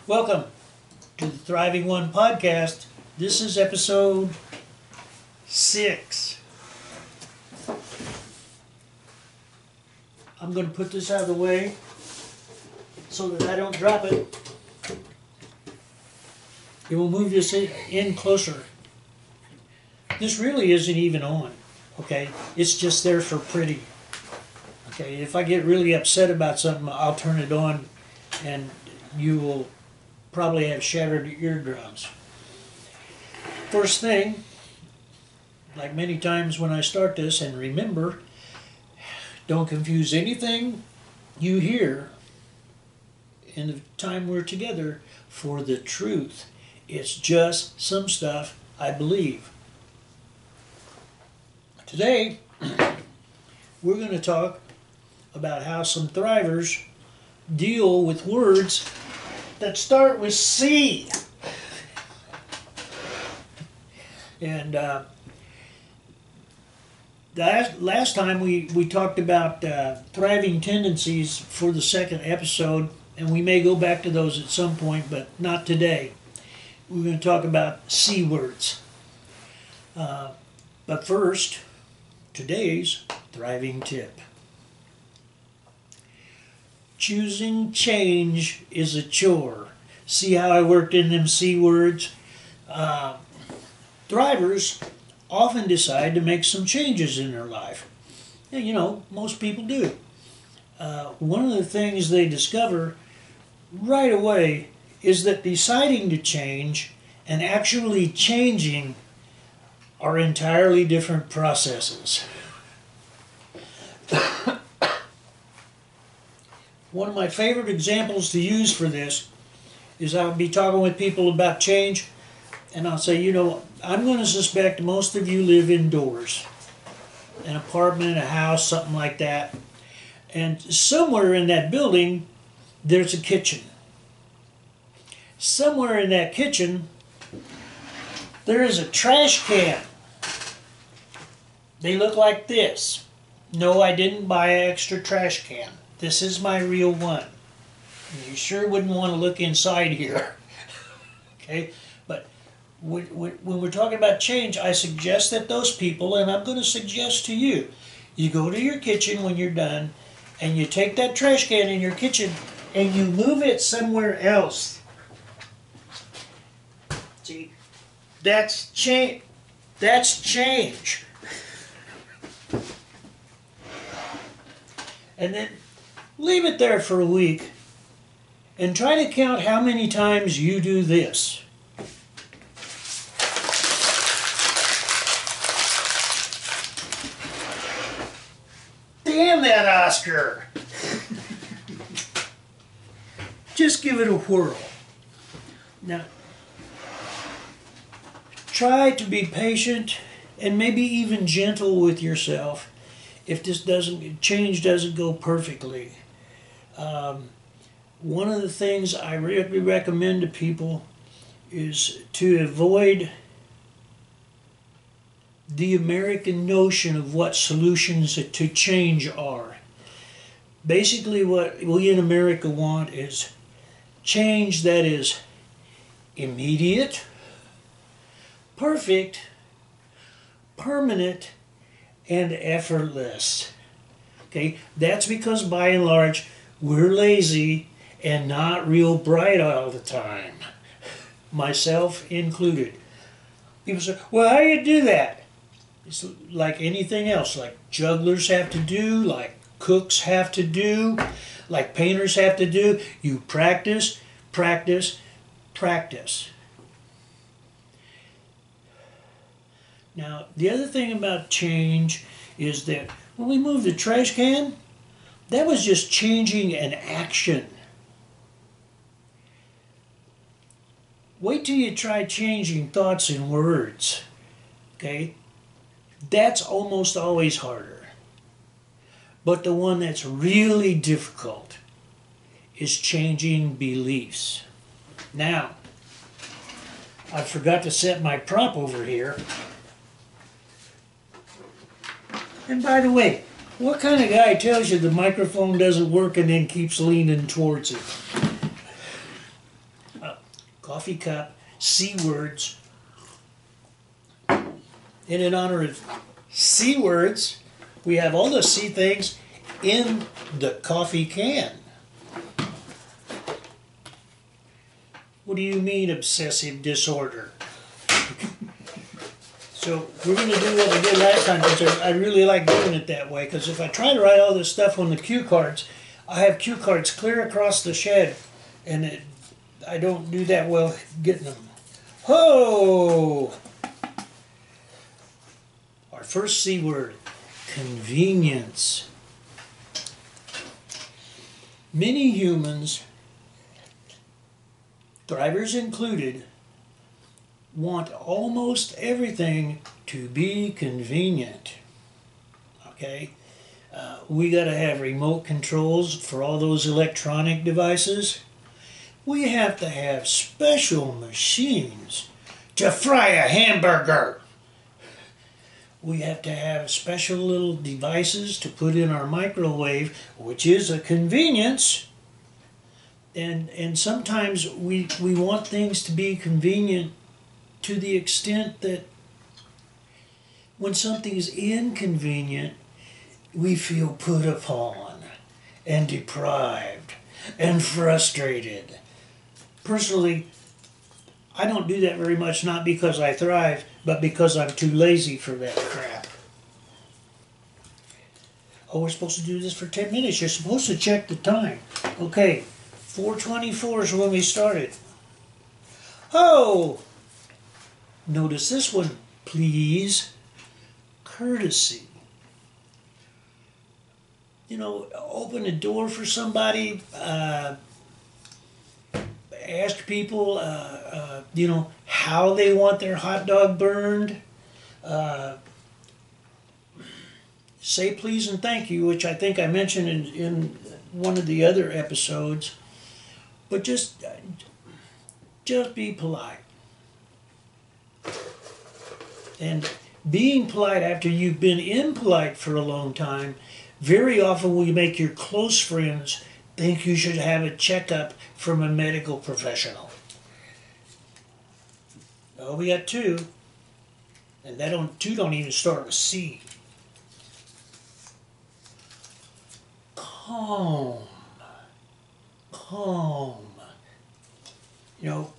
Welcome to the Thriving One podcast. This is episode 6. I'm going to put this out of the way so that I don't drop it. It will move this in closer. This really isn't even on, okay? It's just there for pretty. Okay, if I get really upset about something, I'll turn it on and you will probably have shattered eardrums. First thing, like many times when I start this, and remember, don't confuse anything you hear in the time we're together for the truth. It's just some stuff I believe. Today, we're going to talk about how some thrivers deal with words that start with C. And last time we talked about thriving tendencies for the second episode, and we may go back to those at some point, but not today. We're going to talk about C words. But first, today's thriving tip. Choosing change is a chore. See how I worked in them C words? Thrivers often decide to make some changes in their life. And, you know, most people do. One of the things they discover right away is that deciding to change and actually changing are entirely different processes. One of my favorite examples to use for this is I'll be talking with people about change, and I'll say, you know, I'm going to suspect most of you live indoors, an apartment, a house, something like that, and somewhere in that building there's a kitchen. Somewhere in that kitchen there is a trash can. They look like this. No, I didn't buy an extra trash can. This is my real one. You sure wouldn't want to look inside here. Okay? But when we're talking about change, I suggest that those people, and I'm going to suggest to you, you go to your kitchen when you're done, and you take that trash can in your kitchen, and you move it somewhere else. See? That's change. That's change. And then leave it there for a week and try to count how many times you do this. Damn that Oscar! Just give it a whirl. Now, try to be patient and maybe even gentle with yourself if this change doesn't go perfectly. One of the things I really recommend to people is to avoid the American notion of what solutions to change are. Basically, what we in America want is change that is immediate, perfect, permanent, and effortless. Okay, that's because by and large we're lazy and not real bright all the time, myself included. People say, well, how do you do that? It's like anything else, like jugglers have to do, like cooks have to do, like painters have to do. You practice, practice, practice. Now, the other thing about change is that when we moved the trash can, that was just changing an action. Wait till you try changing thoughts and words, okay? That's almost always harder. But the one that's really difficult is changing beliefs. Now, I forgot to set my prop over here. And by the way, what kind of guy tells you the microphone doesn't work and then keeps leaning towards it? coffee cup, C words. And in honor of C words, we have all the C things in the coffee can. What do you mean obsessive disorder? So we're going to do what we did last time, because I really like doing it that way, because if I try to write all this stuff on the cue cards, I have cue cards clear across the shed, and I don't do that well getting them. Ho! Our first C word, convenience. Many humans, drivers included, want almost everything to be convenient. Okay? We got to have remote controls for all those electronic devices. We have to have special machines to fry a hamburger. We have to have special little devices to put in our microwave, which is a convenience. And sometimes we want things to be convenient to the extent that when something is inconvenient, we feel put upon and deprived and frustrated. Personally, I don't do that very much, not because I thrive, but because I'm too lazy for that crap. Oh, we're supposed to do this for 10 minutes. You're supposed to check the time. Okay, 4:24 is when we started. Oh! Notice this one, please. Courtesy. You know, open a door for somebody, ask people, you know, how they want their hot dog burned. Say please and thank you, which I think I mentioned in one of the other episodes. But just be polite. And being polite after you've been impolite for a long time very often will make your close friends think you should have a checkup from a medical professional. Oh, we got two. And two don't even start with C. Calm. Calm. You know,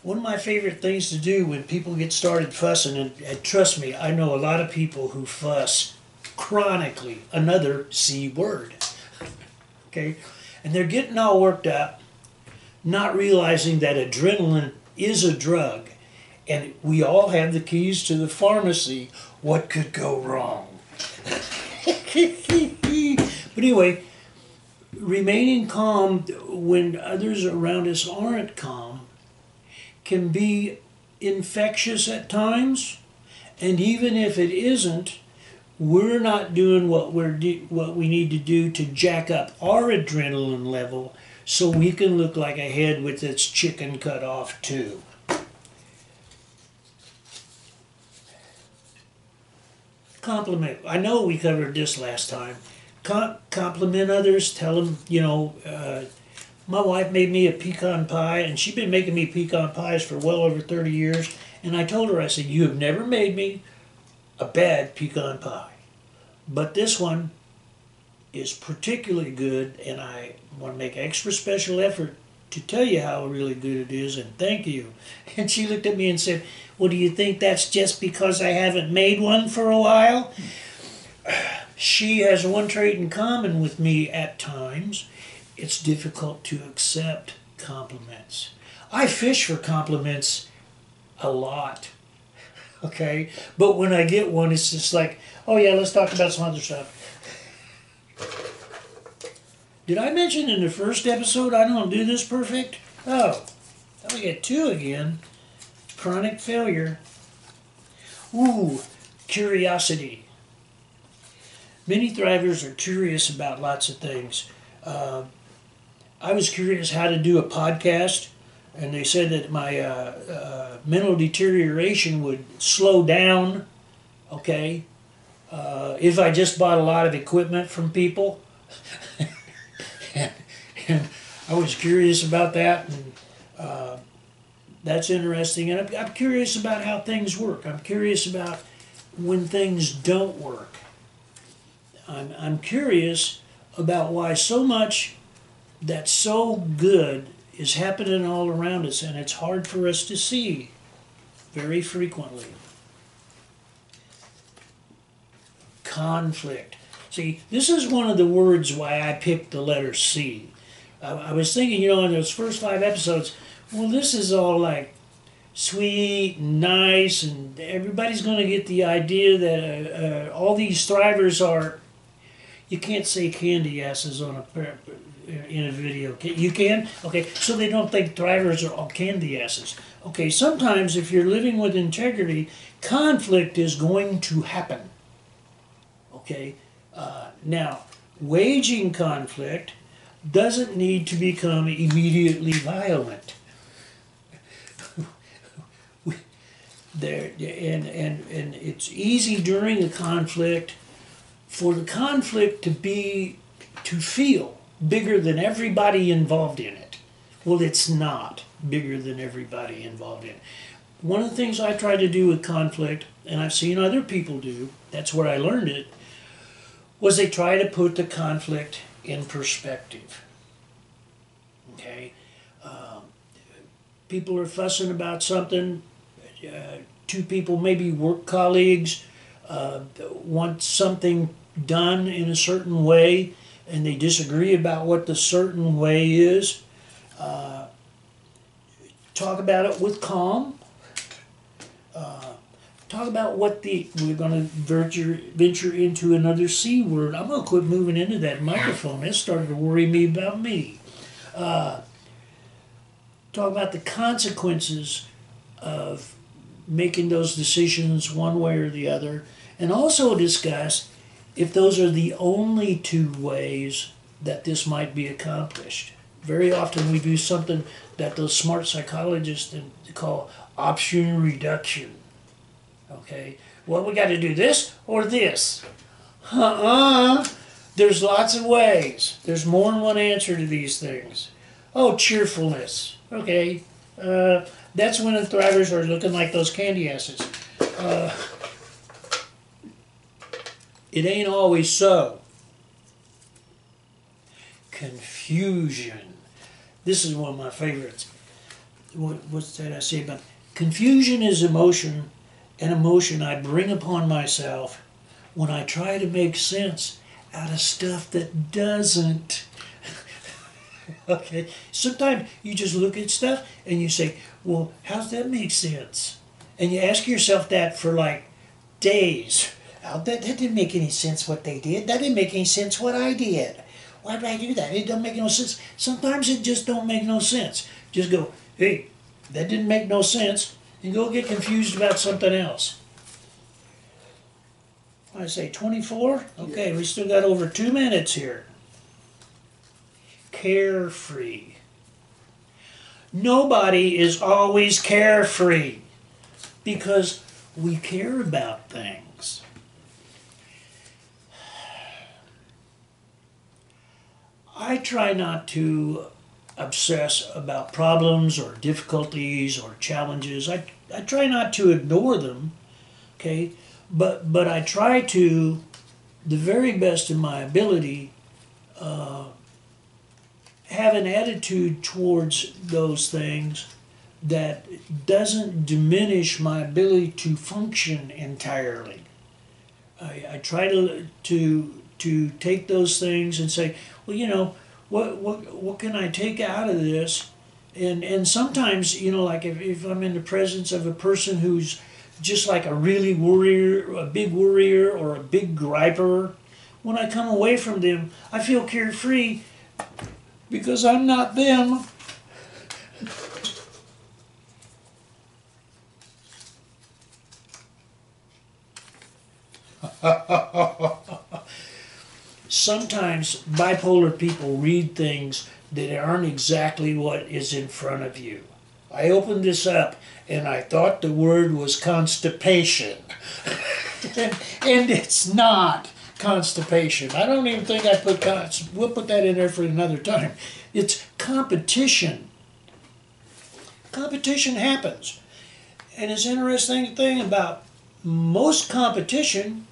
one of my favorite things to do when people get started fussing, and trust me, I know a lot of people who fuss chronically, another C word, okay? And they're getting all worked up, not realizing that adrenaline is a drug, and we all have the keys to the pharmacy. What could go wrong? But anyway, remaining calm when others around us aren't calm can be infectious at times, and even if it isn't, we're not doing what we need to do to jack up our adrenaline level so we can look like a head with its chicken cut off too. Compliment. I know we covered this last time. Compliment others. Tell them, you know, my wife made me a pecan pie, and she's been making me pecan pies for well over 30 years. And I told her, I said, you have never made me a bad pecan pie. But this one is particularly good, and I want to make extra special effort to tell you how really good it is, and thank you. And she looked at me and said, well, do you think that's just because I haven't made one for a while? She has one trait in common with me at times. It's difficult to accept compliments. I fish for compliments a lot, okay? But when I get one, it's just like, oh yeah, let's talk about some other stuff. Did I mention in the first episode I don't do this perfect? Oh, now we get two again. Chronic failure. Ooh, curiosity. Many thrivers are curious about lots of things. I was curious how to do a podcast, and they said that my mental deterioration would slow down, okay, if I just bought a lot of equipment from people. and I was curious about that, and That's interesting, and I'm curious about how things work. I'm curious about when things don't work. I'm curious about why so much that's so good is happening all around us, and it's hard for us to see very frequently. Conflict. See, this is one of the words why I picked the letter C. I was thinking, in those first 5 episodes, well, this is all like sweet and nice, and everybody's going to get the idea that all these thrivers are. You can't say candy asses in a video. You can? Okay, so they don't think thrivers are all candy asses. Okay, sometimes if you're living with integrity, conflict is going to happen. Okay, now, waging conflict doesn't need to become immediately violent. And it's easy during a conflict for the conflict to feel bigger than everybody involved in it. Well, it's not bigger than everybody involved in it. One of the things I try to do with conflict, and I've seen other people do, that's where I learned it, was they try to put the conflict in perspective. Okay? People are fussing about something. 2 people, maybe work colleagues, want something done in a certain way, and they disagree about what the certain way is. Talk about it with calm. Talk about we're going to venture into another C word. I'm going to quit moving into that microphone. It started to worry me about me. Talk about the consequences of making those decisions one way or the other. And also discuss if those are the only 2 ways that this might be accomplished. Very often we do something that those smart psychologists call option reduction. Okay, well, we got to do this or this. There's lots of ways. There's more than one answer to these things. Oh, cheerfulness. Okay, that's when the thrivers are looking like those candy asses. It ain't always so. Confusion. This is one of my favorites. What's that I say about confusion is emotion, an emotion I bring upon myself when I try to make sense out of stuff that doesn't. Okay, sometimes you just look at stuff and you say, well, how's that make sense? And you ask yourself that for like days. That didn't make any sense what they did. That didn't make any sense what I did. Why did I do that? It don't make no sense. Sometimes it just don't make no sense. Just go, hey, that didn't make no sense, and go get confused about something else. I say 24? Okay, we still got over 2 minutes here. Carefree. Nobody is always carefree because we care about things. I try not to obsess about problems or difficulties or challenges. I try not to ignore them, okay? But I try to, the very best of my ability, have an attitude towards those things that doesn't diminish my ability to function entirely. I try to take those things and say, well, you know, what can I take out of this? And sometimes, you know, like if I'm in the presence of a person who's just like a really worrier, a big worrier or a big griper, when I come away from them, I feel carefree because I'm not them. Sometimes bipolar people read things that aren't exactly what is in front of you. I opened this up and I thought the word was constipation. and it's not constipation. I don't even think I we'll put that in there for another time. It's competition. Competition happens. And it's an interesting thing about most competition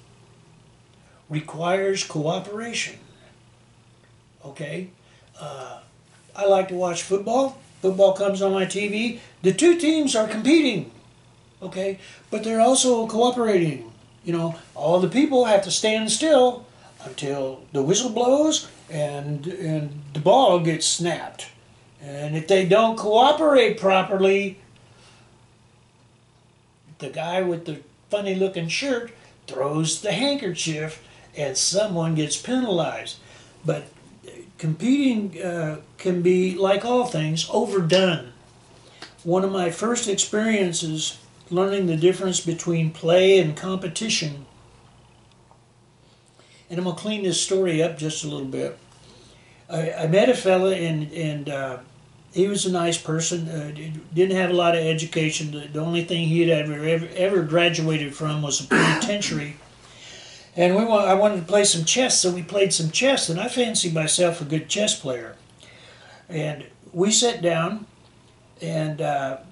requires cooperation. Okay? I like to watch football. Football comes on my TV. The two teams are competing. Okay? But they're also cooperating. You know, all the people have to stand still until the whistle blows and the ball gets snapped. And if they don't cooperate properly, the guy with the funny looking shirt throws the handkerchief and someone gets penalized. But competing can be, like all things, overdone. One of my first experiences learning the difference between play and competition, and I'm going to clean this story up just a little bit. I met a fella and he was a nice person, didn't have a lot of education. The only thing he had ever graduated from was a penitentiary. And I wanted to play some chess, so we played some chess, and I fancied myself a good chess player. And we sat down, and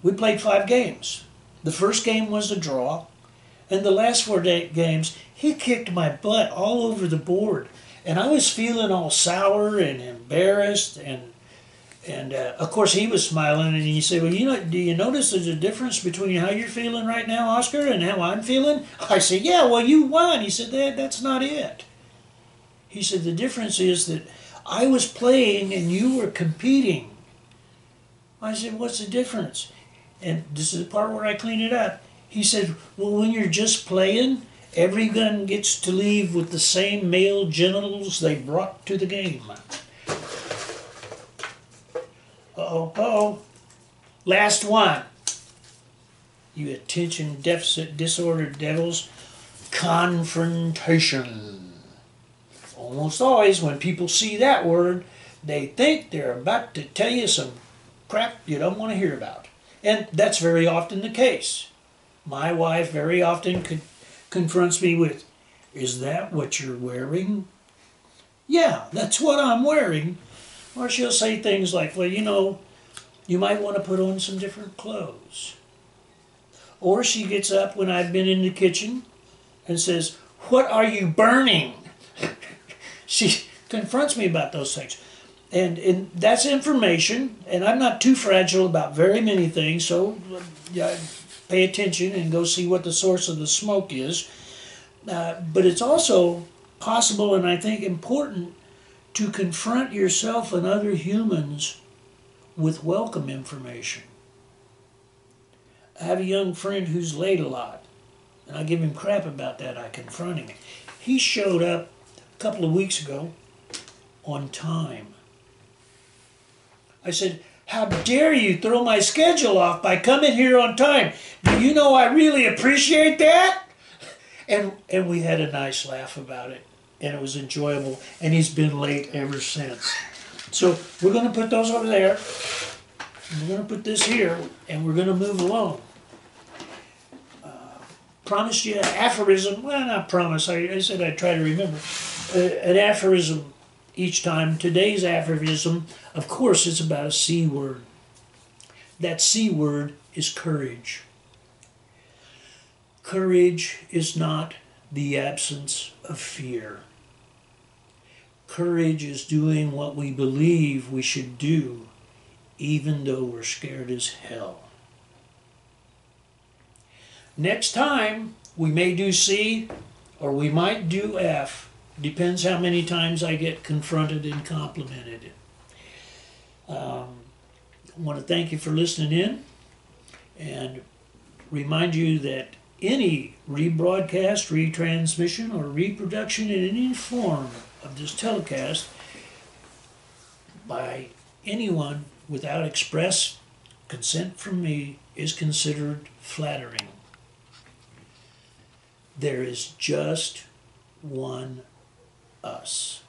we played 5 games. The first game was a draw, and the last 4 games, he kicked my butt all over the board. And I was feeling all sour and embarrassed, and of course he was smiling, and he said, well, do you notice there's a difference between how you're feeling right now, Oscar, and how I'm feeling? I said, yeah, well, you won. He said, that's not it. He said, the difference is that I was playing and you were competing. I said, what's the difference? And this is the part where I clean it up. He said, well, when you're just playing, everyone gets to leave with the same male genitals they brought to the game. Uh-oh. Last one. You attention deficit disorder devils. Confrontation. Almost always when people see that word, they think they're about to tell you some crap you don't want to hear about. And that's very often the case. My wife very often confronts me with, is that what you're wearing? Yeah, that's what I'm wearing. Or she'll say things like, well, you might want to put on some different clothes. Or she gets up when I've been in the kitchen and says, what are you burning? She confronts me about those things. And that's information, and I'm not too fragile about very many things, so pay attention and go see what the source of the smoke is. But it's also possible, and I think important, to confront yourself and other humans with welcome information. I have a young friend who's late a lot, and I give him crap about that. I confront him. He showed up a couple of weeks ago on time. I said, how dare you throw my schedule off by coming here on time? Do you know I really appreciate that? And we had a nice laugh about it, and it was enjoyable, and he's been late ever since. So we're going to put those over there, and we're going to put this here, and we're going to move along. Promised you an aphorism. Well, not promise. I said I'd try to remember. An aphorism each time. Today's aphorism, of course, is about a C word. That C word is courage. Courage is not the absence of fear. Courage is doing what we believe we should do, even though we're scared as hell. Next time, we may do C, or we might do F. Depends how many times I get confronted and complimented. I want to thank you for listening in, and remind you that any rebroadcast, retransmission, or reproduction in any form of this telecast by anyone without express consent from me is considered flattering. There is just one us.